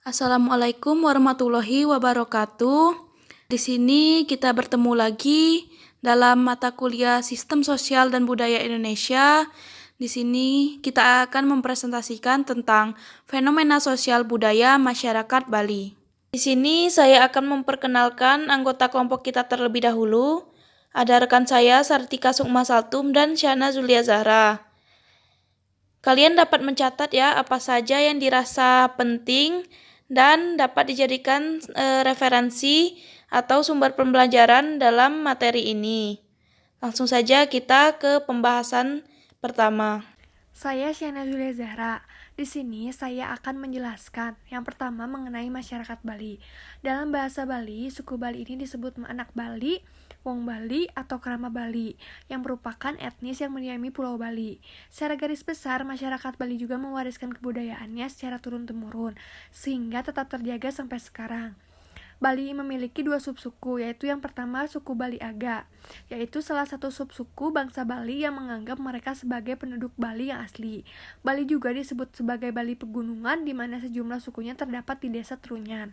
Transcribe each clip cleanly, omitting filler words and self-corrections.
Assalamualaikum warahmatullahi wabarakatuh. Di sini kita bertemu lagi dalam mata kuliah Sistem Sosial dan Budaya Indonesia. Di sini kita akan mempresentasikan tentang fenomena sosial budaya masyarakat Bali. Di sini saya akan memperkenalkan anggota kelompok kita terlebih dahulu. Ada rekan saya Sartika Sukma Saltum dan Syana Zulia Zahra. Kalian dapat mencatat ya apa saja yang dirasa penting dan dapat dijadikan referensi atau sumber pembelajaran dalam materi ini. Langsung saja kita ke pembahasan pertama. Saya Syana Zulia Zahra. Di sini saya akan menjelaskan yang pertama mengenai masyarakat Bali. Dalam bahasa Bali, suku Bali ini disebut anak Bali, Wong Bali, atau Krama Bali, yang merupakan etnis yang mendiami Pulau Bali. Secara garis besar, masyarakat Bali juga mewariskan kebudayaannya secara turun-temurun, sehingga tetap terjaga sampai sekarang. Bali memiliki dua subsuku, yaitu yang pertama suku Bali Aga, yaitu salah satu subsuku bangsa Bali yang menganggap mereka sebagai penduduk Bali yang asli. Bali juga disebut sebagai Bali Pegunungan, di mana sejumlah sukunya terdapat di desa Trunyan.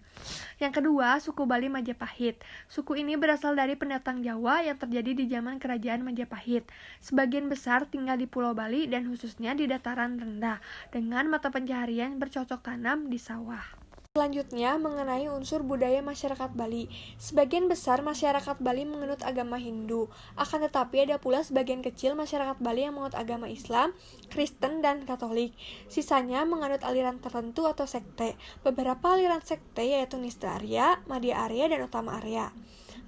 Yang kedua, suku Bali Majapahit. Suku ini berasal dari pendatang Jawa yang terjadi di zaman Kerajaan Majapahit. Sebagian besar tinggal di Pulau Bali dan khususnya di dataran rendah, dengan mata pencaharian bercocok tanam di sawah. Selanjutnya, mengenai unsur budaya masyarakat Bali. Sebagian besar masyarakat Bali menganut agama Hindu, akan tetapi ada pula sebagian kecil masyarakat Bali yang menganut agama Islam, Kristen, dan Katolik. Sisanya menganut aliran tertentu atau sekte. Beberapa aliran sekte yaitu Nista Arya, Madhya Arya, dan Utama Arya.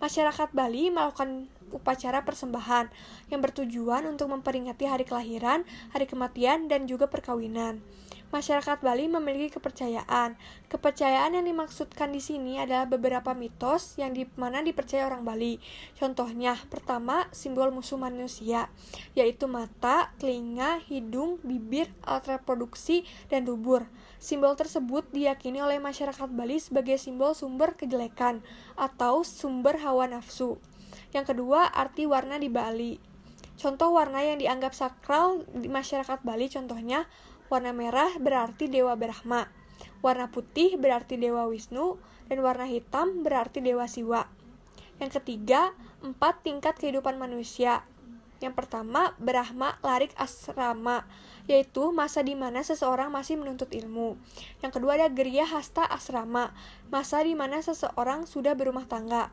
Masyarakat Bali melakukan upacara persembahan yang bertujuan untuk memperingati hari kelahiran, hari kematian, dan juga perkawinan. Masyarakat Bali memiliki kepercayaan. Kepercayaan yang dimaksudkan di sini adalah beberapa mitos yang mana dipercaya orang Bali. Contohnya, pertama, simbol musuh manusia, yaitu mata, telinga, hidung, bibir, alat reproduksi, dan dubur. Simbol tersebut diyakini oleh masyarakat Bali sebagai simbol sumber kejelekan atau sumber hawa nafsu. Yang kedua, arti warna di Bali. Contoh warna yang dianggap sakral di masyarakat Bali contohnya, warna merah berarti Dewa Brahma, warna putih berarti Dewa Wisnu, dan warna hitam berarti Dewa Siwa. Yang ketiga, 4 tingkat kehidupan manusia. Yang pertama, Brahma Larik Asrama, yaitu masa di mana seseorang masih menuntut ilmu. Yang kedua ada Griya Hasta Asrama, masa di mana seseorang sudah berumah tangga.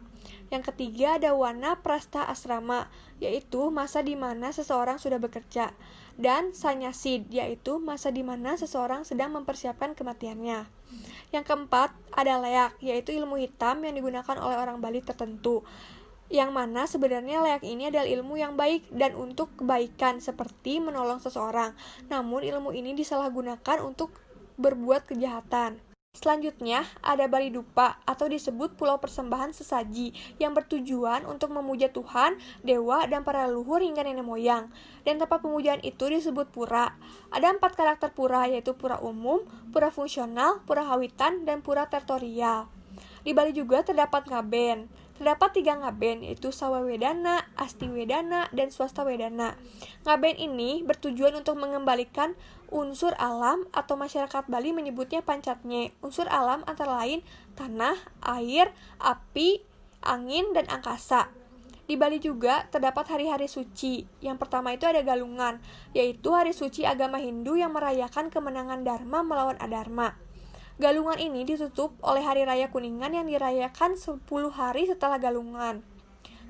Yang ketiga ada Wana Prasta Asrama, yaitu masa di mana seseorang sudah bekerja. Dan Sanyasid, yaitu masa di mana seseorang sedang mempersiapkan kematiannya. Yang keempat ada Leak, yaitu ilmu hitam yang digunakan oleh orang Bali tertentu. Yang mana sebenarnya leak ini adalah ilmu yang baik dan untuk kebaikan seperti menolong seseorang. Namun ilmu ini disalahgunakan untuk berbuat kejahatan. Selanjutnya ada Bali Dupa atau disebut Pulau Persembahan Sesaji yang bertujuan untuk memuja Tuhan, dewa, dan para leluhur hingga nenek moyang. Dan tempat pemujaan itu disebut pura. Ada 4 karakter pura yaitu pura umum, pura fungsional, pura hawitan, dan pura teritorial. Di Bali juga terdapat ngaben. Terdapat 3 ngaben, yaitu Sawa Wedana, Asti Wedana, dan Swasta Wedana. Ngaben ini bertujuan untuk mengembalikan unsur alam atau masyarakat Bali menyebutnya pancatnya. Unsur alam antara lain tanah, air, api, angin, dan angkasa. Di Bali juga terdapat hari-hari suci. Yang pertama itu ada Galungan, yaitu hari suci agama Hindu yang merayakan kemenangan Dharma melawan Adharma. Galungan ini ditutup oleh Hari Raya Kuningan yang dirayakan 10 hari setelah Galungan.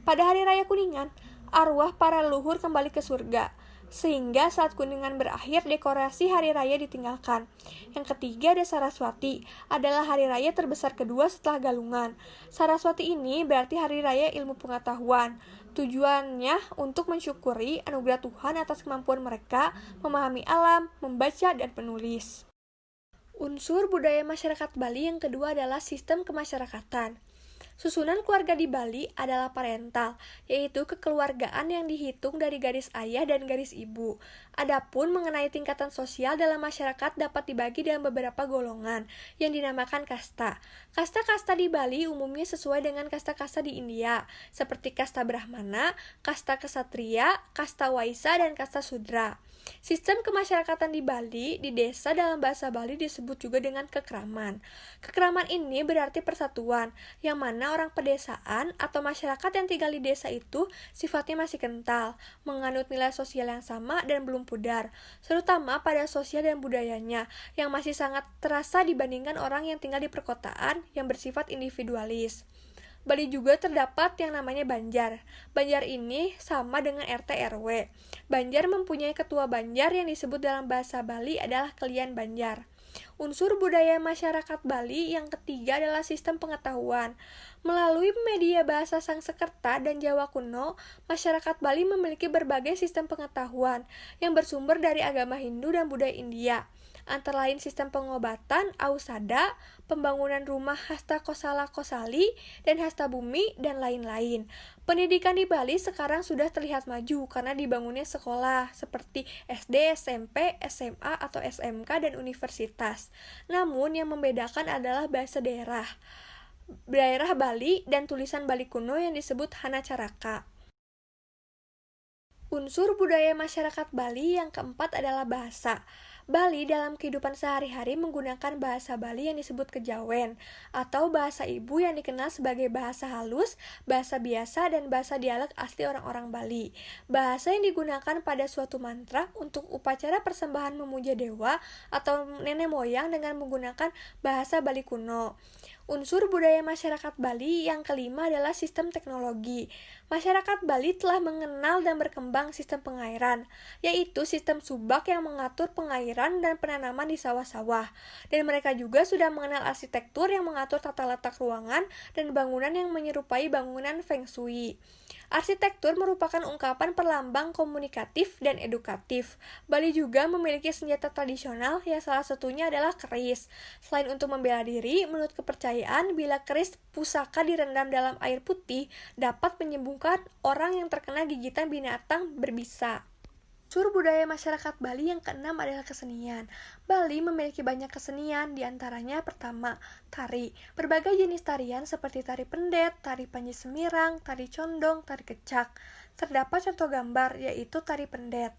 Pada Hari Raya Kuningan, arwah para leluhur kembali ke surga, sehingga saat Kuningan berakhir, dekorasi Hari Raya ditinggalkan. Yang ketiga ada Saraswati, adalah hari raya terbesar kedua setelah Galungan. Saraswati ini berarti Hari Raya Ilmu Pengetahuan. Tujuannya untuk mensyukuri anugerah Tuhan atas kemampuan mereka memahami alam, membaca, dan menulis. Unsur budaya masyarakat Bali yang kedua adalah sistem kemasyarakatan. Susunan keluarga di Bali adalah parental, yaitu kekeluargaan yang dihitung dari garis ayah dan garis ibu. Adapun mengenai tingkatan sosial dalam masyarakat dapat dibagi dalam beberapa golongan yang dinamakan kasta. Kasta-kasta di Bali umumnya sesuai dengan kasta-kasta di India, seperti kasta Brahmana, kasta Ksatria, kasta Waisa, dan kasta Sudra. Sistem kemasyarakatan di Bali, di desa dalam bahasa Bali disebut juga dengan kekraman. Kekraman ini berarti persatuan, yang mana orang pedesaan atau masyarakat yang tinggal di desa itu sifatnya masih kental, menganut nilai sosial yang sama dan belum pudar, terutama pada sosial dan budayanya, yang masih sangat terasa dibandingkan orang yang tinggal di perkotaan yang bersifat individualis. Bali juga terdapat yang namanya Banjar. Banjar ini sama dengan RT RW. Banjar mempunyai ketua Banjar yang disebut dalam bahasa Bali adalah Kelian Banjar. Unsur budaya masyarakat Bali yang ketiga adalah sistem pengetahuan. Melalui media bahasa Sangsekerta dan Jawa kuno, masyarakat Bali memiliki berbagai sistem pengetahuan yang bersumber dari agama Hindu dan budaya India. Antara lain sistem pengobatan, ausada, pembangunan rumah hasta kosala kosali, dan hasta bumi, dan lain-lain. Pendidikan di Bali sekarang sudah terlihat maju karena dibangunnya sekolah seperti SD, SMP, SMA, atau SMK, dan universitas. Namun yang membedakan adalah bahasa daerah Bali dan tulisan Bali kuno yang disebut Hanacaraka. Unsur budaya masyarakat Bali yang keempat adalah bahasa. Bali dalam kehidupan sehari-hari menggunakan bahasa Bali yang disebut kejawen, atau bahasa ibu yang dikenal sebagai bahasa halus, bahasa biasa, dan bahasa dialek asli orang-orang Bali. Bahasa yang digunakan pada suatu mantra untuk upacara persembahan memuja dewa atau nenek moyang dengan menggunakan bahasa Bali kuno. Unsur budaya masyarakat Bali yang kelima adalah sistem teknologi. Masyarakat Bali telah mengenal dan berkembang sistem pengairan, yaitu sistem subak yang mengatur pengairan dan penanaman di sawah-sawah. Dan mereka juga sudah mengenal arsitektur yang mengatur tata letak ruangan dan bangunan yang menyerupai bangunan Feng Shui. Arsitektur merupakan ungkapan perlambang komunikatif dan edukatif. Bali juga memiliki senjata tradisional yang salah satunya adalah keris. Selain untuk membela diri, menurut kepercayaan, bila keris pusaka direndam dalam air putih, dapat menyembuhkan orang yang terkena gigitan binatang berbisa. Unsur budaya masyarakat Bali yang keenam adalah kesenian. Bali memiliki banyak kesenian, diantaranya pertama, tari. Berbagai jenis tarian seperti tari pendet, tari panji semirang, tari condong, tari kecak. Terdapat contoh gambar, yaitu tari pendet.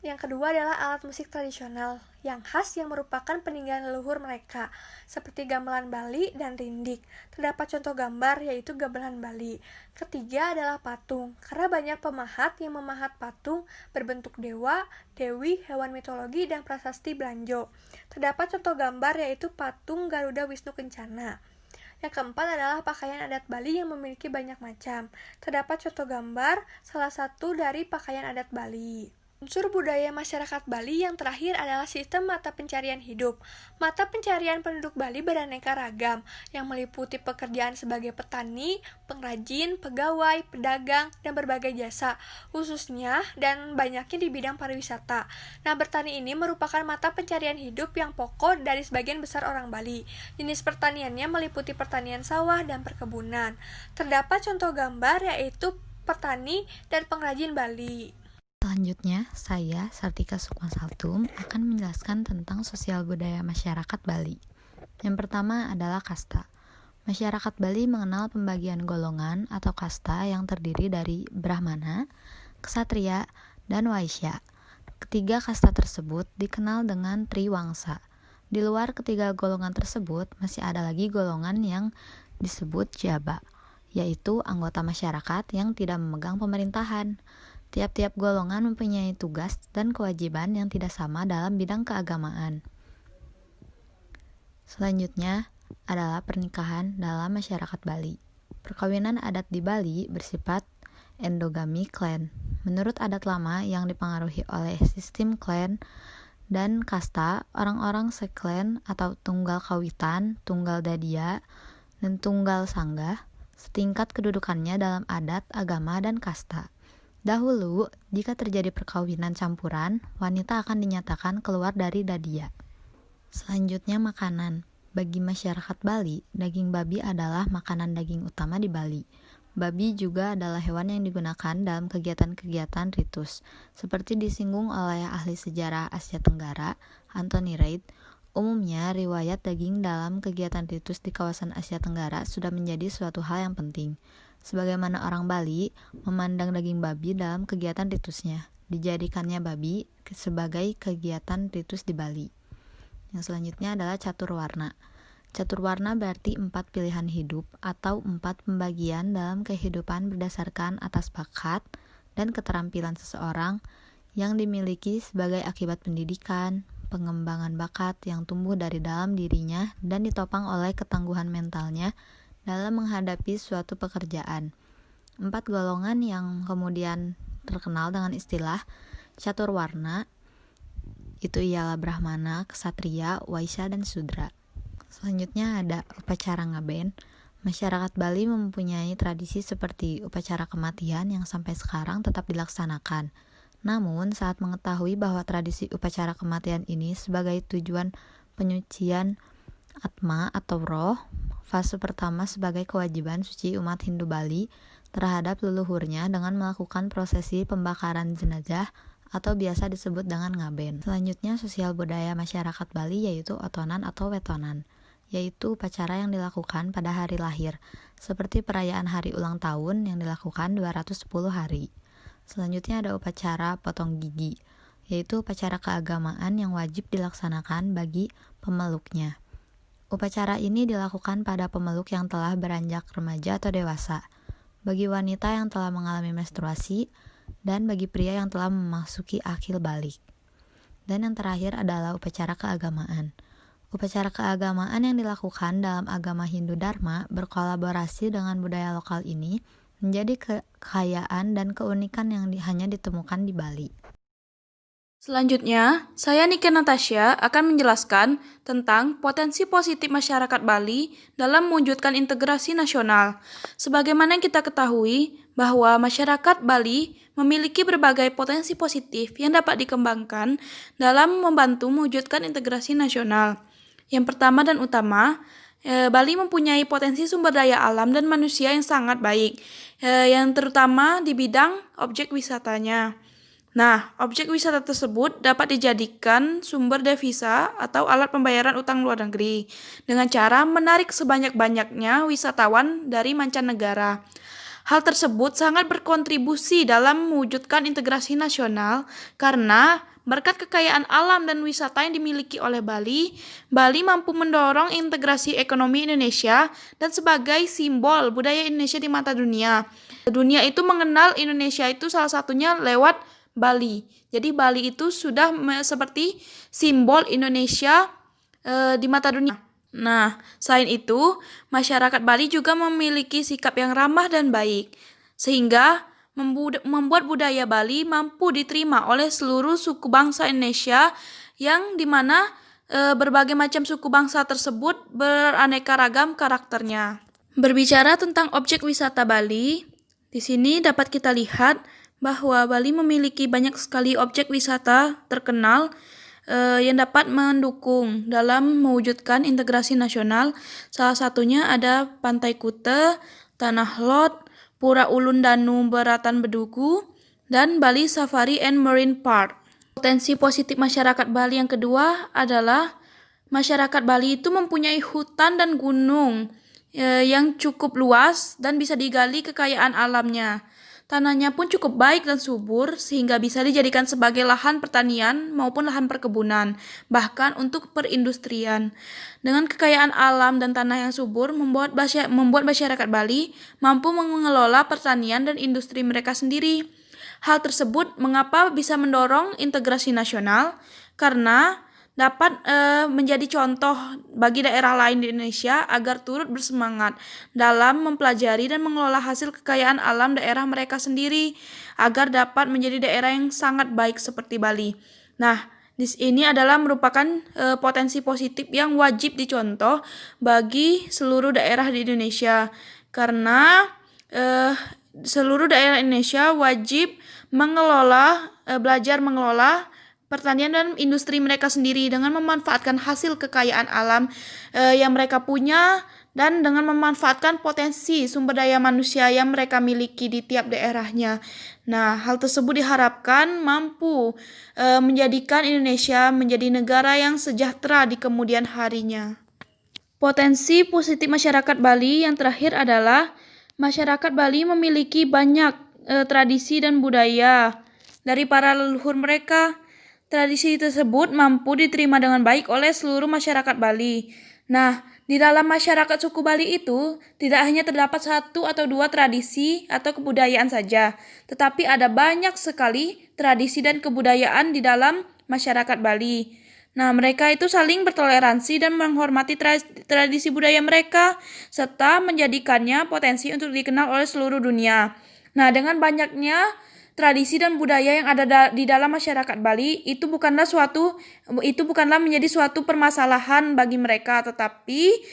Yang kedua adalah alat musik tradisional yang khas yang merupakan peninggalan leluhur mereka, seperti gamelan Bali dan rindik. Terdapat contoh gambar yaitu gamelan Bali. Ketiga adalah patung, karena banyak pemahat yang memahat patung berbentuk dewa, dewi, hewan mitologi, dan prasasti Belanjo. Terdapat contoh gambar yaitu patung Garuda Wisnu Kencana. Yang keempat adalah pakaian adat Bali yang memiliki banyak macam. Terdapat contoh gambar salah satu dari pakaian adat Bali. Unsur budaya masyarakat Bali yang terakhir adalah sistem mata pencarian hidup. Mata pencarian penduduk Bali beraneka ragam, yang meliputi pekerjaan sebagai petani, pengrajin, pegawai, pedagang, dan berbagai jasa, khususnya dan banyaknya di bidang pariwisata. Nah, bertani ini merupakan mata pencarian hidup yang pokok dari sebagian besar orang Bali. Jenis pertaniannya meliputi pertanian sawah dan perkebunan. Terdapat contoh gambar yaitu petani dan pengrajin Bali. Selanjutnya, saya, Sartika Sukmasaltum, akan menjelaskan tentang sosial budaya masyarakat Bali. Yang pertama adalah kasta. Masyarakat Bali mengenal pembagian golongan atau kasta yang terdiri dari Brahmana, Ksatria, dan Waisya. Ketiga kasta tersebut dikenal dengan Triwangsa. Di luar ketiga golongan tersebut, masih ada lagi golongan yang disebut Jaba, yaitu anggota masyarakat yang tidak memegang pemerintahan. Tiap-tiap golongan mempunyai tugas dan kewajiban yang tidak sama dalam bidang keagamaan. Selanjutnya adalah pernikahan dalam masyarakat Bali. Perkawinan adat di Bali bersifat endogami klan. Menurut adat lama yang dipengaruhi oleh sistem klan dan kasta, orang-orang seklan atau tunggal kawitan, tunggal dadia, dan tunggal sanggah setingkat kedudukannya dalam adat, agama, dan kasta. Dahulu, jika terjadi perkawinan campuran, wanita akan dinyatakan keluar dari dadia. Selanjutnya makanan. Bagi masyarakat Bali, daging babi adalah makanan daging utama di Bali. Babi juga adalah hewan yang digunakan dalam kegiatan-kegiatan ritus. Seperti disinggung oleh ahli sejarah Asia Tenggara, Anthony Reid, umumnya riwayat daging dalam kegiatan ritus di kawasan Asia Tenggara sudah menjadi suatu hal yang penting. Sebagaimana orang Bali memandang daging babi dalam kegiatan ritusnya. dijadikannya babi sebagai kegiatan ritus di Bali. Yang selanjutnya adalah catur warna. Catur warna berarti 4 pilihan hidup atau 4 pembagian dalam kehidupan berdasarkan atas bakat dan keterampilan seseorang yang dimiliki sebagai akibat pendidikan, pengembangan bakat yang tumbuh dari dalam dirinya dan ditopang oleh ketangguhan mentalnya dalam menghadapi suatu pekerjaan. 4 golongan yang kemudian terkenal dengan istilah catur warna itu ialah Brahmana, Ksatria, Waisya, dan Sudra. Selanjutnya ada upacara ngaben. Masyarakat Bali mempunyai tradisi seperti upacara kematian yang sampai sekarang tetap dilaksanakan. Namun, saat mengetahui bahwa tradisi upacara kematian ini sebagai tujuan penyucian atma atau roh, fase pertama sebagai kewajiban suci umat Hindu Bali terhadap leluhurnya dengan melakukan prosesi pembakaran jenazah atau biasa disebut dengan ngaben. Selanjutnya, sosial budaya masyarakat Bali yaitu otonan atau wetonan, yaitu upacara yang dilakukan pada hari lahir, seperti perayaan hari ulang tahun yang dilakukan 210 hari. Selanjutnya ada upacara potong gigi, yaitu upacara keagamaan yang wajib dilaksanakan bagi pemeluknya. Upacara ini dilakukan pada pemeluk yang telah beranjak remaja atau dewasa, bagi wanita yang telah mengalami menstruasi, dan bagi pria yang telah memasuki akil balik. Dan yang terakhir adalah upacara keagamaan. Upacara keagamaan yang dilakukan dalam agama Hindu Dharma berkolaborasi dengan budaya lokal ini menjadi kekayaan dan keunikan yang hanya ditemukan di Bali. Selanjutnya, saya Nike Natasha akan menjelaskan tentang potensi positif masyarakat Bali dalam mewujudkan integrasi nasional. Sebagaimana yang kita ketahui bahwa masyarakat Bali memiliki berbagai potensi positif yang dapat dikembangkan dalam membantu mewujudkan integrasi nasional. Yang pertama dan utama, Bali mempunyai potensi sumber daya alam dan manusia yang sangat baik, yang terutama di bidang objek wisatanya. Nah, objek wisata tersebut dapat dijadikan sumber devisa atau alat pembayaran utang luar negeri dengan cara menarik sebanyak-banyaknya wisatawan dari mancanegara. Hal tersebut sangat berkontribusi dalam mewujudkan integrasi nasional karena berkat kekayaan alam dan wisata yang dimiliki oleh Bali, Bali mampu mendorong integrasi ekonomi Indonesia dan sebagai simbol budaya Indonesia di mata dunia. Dunia itu mengenal Indonesia itu salah satunya lewat Bali. Jadi Bali itu sudah seperti simbol Indonesia di mata dunia. Nah, selain itu, masyarakat Bali juga memiliki sikap yang ramah dan baik, sehingga membuat budaya Bali mampu diterima oleh seluruh suku bangsa Indonesia yang dimana berbagai macam suku bangsa tersebut beraneka ragam karakternya. Berbicara tentang objek wisata Bali, di sini dapat kita lihat bahwa Bali memiliki banyak sekali objek wisata terkenal yang dapat mendukung dalam mewujudkan integrasi nasional. Salah satunya ada Pantai Kute, Tanah Lot, Pura Ulun Danu Beratan Bedugu, dan Bali Safari and Marine Park. Potensi positif masyarakat Bali yang kedua adalah masyarakat Bali itu mempunyai hutan dan gunung yang cukup luas dan bisa digali kekayaan alamnya. Tanahnya pun cukup baik dan subur sehingga bisa dijadikan sebagai lahan pertanian maupun lahan perkebunan, bahkan untuk perindustrian. Dengan kekayaan alam dan tanah yang subur membuat masyarakat Bali mampu mengelola pertanian dan industri mereka sendiri. Hal tersebut mengapa bisa mendorong integrasi nasional? Karena dapat menjadi contoh bagi daerah lain di Indonesia agar turut bersemangat dalam mempelajari dan mengelola hasil kekayaan alam daerah mereka sendiri agar dapat menjadi daerah yang sangat baik seperti Bali. Nah, ini adalah merupakan potensi positif yang wajib dicontoh bagi seluruh daerah di Indonesia karena seluruh daerah Indonesia wajib belajar mengelola pertanian dan industri mereka sendiri dengan memanfaatkan hasil kekayaan alam yang mereka punya dan dengan memanfaatkan potensi sumber daya manusia yang mereka miliki di tiap daerahnya. Nah, hal tersebut diharapkan mampu menjadikan Indonesia menjadi negara yang sejahtera di kemudian harinya. Potensi positif masyarakat Bali yang terakhir adalah masyarakat Bali memiliki banyak tradisi dan budaya. dari para leluhur mereka. Tradisi tersebut mampu diterima dengan baik oleh seluruh masyarakat Bali. Nah, di dalam masyarakat suku Bali itu tidak hanya terdapat satu atau dua tradisi atau kebudayaan saja, tetapi ada banyak sekali tradisi dan kebudayaan di dalam masyarakat Bali. Nah, mereka itu saling bertoleransi dan menghormati tradisi budaya mereka, serta menjadikannya potensi untuk dikenal oleh seluruh dunia. Nah, dengan banyaknya tradisi dan budaya yang ada di dalam masyarakat Bali itu bukanlah menjadi suatu permasalahan bagi mereka, tetapi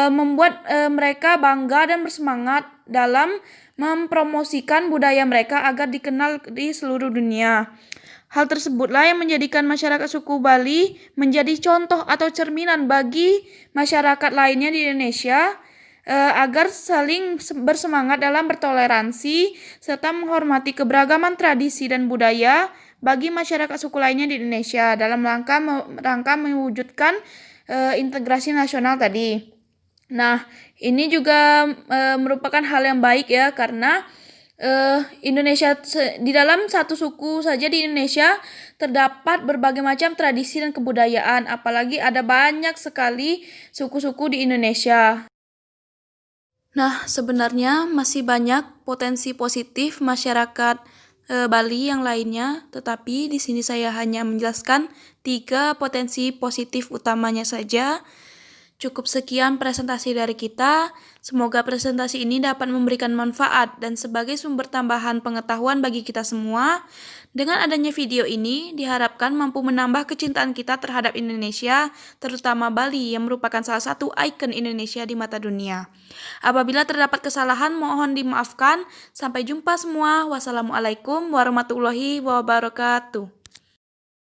membuat mereka bangga dan bersemangat dalam mempromosikan budaya mereka agar dikenal di seluruh dunia. Hal tersebutlah yang menjadikan masyarakat suku Bali menjadi contoh atau cerminan bagi masyarakat lainnya di Indonesia, agar saling bersemangat dalam bertoleransi serta menghormati keberagaman tradisi dan budaya bagi masyarakat suku lainnya di Indonesia dalam rangka mewujudkan integrasi nasional tadi. Nah, ini juga merupakan hal yang baik ya, karena Indonesia di dalam satu suku saja di Indonesia terdapat berbagai macam tradisi dan kebudayaan, apalagi ada banyak sekali suku-suku di Indonesia. Nah, sebenarnya masih banyak potensi positif masyarakat Bali yang lainnya, tetapi di sini saya hanya menjelaskan 3 potensi positif utamanya saja. Cukup sekian presentasi dari kita. Semoga presentasi ini dapat memberikan manfaat dan sebagai sumber tambahan pengetahuan bagi kita semua. Dengan adanya video ini, diharapkan mampu menambah kecintaan kita terhadap Indonesia, terutama Bali yang merupakan salah satu ikon Indonesia di mata dunia. Apabila terdapat kesalahan, mohon dimaafkan. Sampai jumpa semua. Wassalamualaikum warahmatullahi wabarakatuh.